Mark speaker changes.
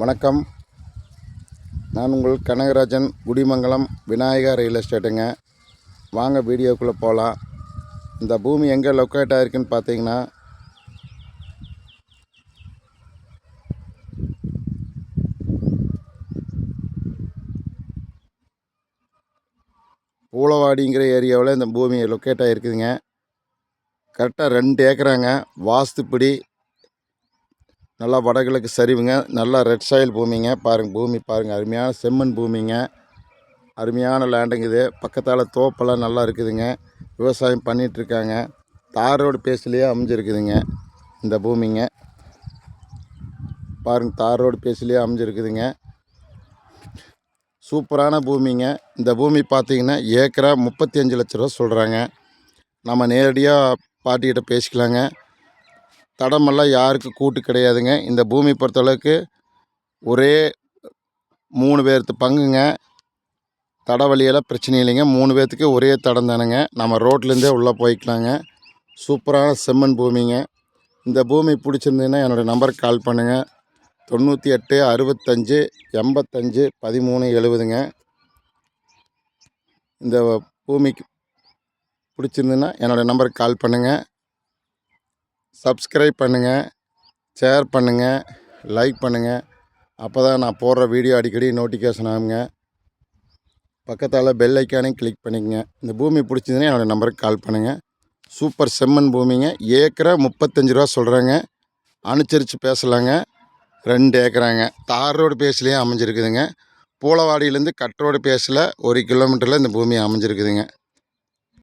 Speaker 1: வணக்கம். நான் உங்கள் கனகராஜன், குடிமங்கலம் விநாயகா ரியல் எஸ்டேட்டுங்க. வாங்க வீடியோக்குள்ளே போகலாம். இந்த பூமி எங்கே லொக்கேட் ஆகிருக்குன்னு பார்த்தீங்கன்னா, பூளவாடிங்கிற ஏரியாவில் இந்த பூமி லொக்கேட் ஆகிருக்குதுங்க. கரெக்டாக 2 ஏக்கராங்க. வாஸ்துப்படி நல்லா வடகிழக்கு சரிவுங்க. நல்லா ரெட் சாயில் பூமிங்க. பூமி பாருங்கள், அருமையான செம்மண் பூமிங்க. அருமையான லேண்டுங்குது. பக்கத்தால் தோப்பெல்லாம் நல்லா இருக்குதுங்க. விவசாயம் பண்ணிகிட்ருக்காங்க. தார் ரோடு பேஸ்லேயே அமைஞ்சிருக்குதுங்க இந்த பூமிங்க. பாருங்கள், தார் ரோடு பேஸ்லேயே அமைஞ்சிருக்குதுங்க. சூப்பரான பூமிங்க. இந்த பூமி பார்த்திங்கன்னா ஏக்கரா 35 லட்ச ரூபா சொல்கிறாங்க. நம்ம நேரடியாக பாட்டிகிட்ட பேசிக்கலாங்க. தடமெல்லாம் யாருக்கு கூட்டு கிடையாதுங்க. இந்த பூமி பொறுத்தளவுக்கு ஒரே 3 பேர்த்து பங்குங்க. தட வழியெல்லாம் பிரச்சனை இல்லைங்க. 3 பேர்த்துக்கு ஒரே தடம் தானுங்க. நம்ம ரோட்லேருந்தே உள்ளே போய்க்கலாங்க. சூப்பரான செம்மண் பூமிங்க. இந்த பூமி பிடிச்சிருந்ததுன்னா என்னோடய நம்பருக்கு கால் பண்ணுங்கள். 98 65 85 13 70ங்க. இந்த பூமிக்கு பிடிச்சிருந்துன்னா என்னோடய நம்பருக்கு கால் பண்ணுங்கள். சப்ஸ்கிரைப் பண்ணுங்கள், ஷேர் பண்ணுங்கள், லைக் பண்ணுங்கள். அப்போ தான் நான் போடுற வீடியோ அடிக்கடி நோட்டிஃபிகேஷன் ஆகுங்க. பக்கத்தால் பெல் ஐக்கானையும் கிளிக் பண்ணிக்கங்க. இந்த பூமி பிடிச்சிருந்துன்னா என்னோடய நம்பருக்கு கால் பண்ணுங்கள். சூப்பர் செம்மண் பூமிங்க. ஏக்கரா 35 ரூபா சொல்கிறாங்க. அனுசரித்து பேசலாங்க. 2 ஏக்கராங்க. தார் ரோடு பேஸ்லேயே அமைஞ்சிருக்குதுங்க. பூளவாடியிலேருந்து கட் ரோடு பேஸில் 1 கிலோமீட்டரில் இந்த பூமி அமைஞ்சிருக்குதுங்க.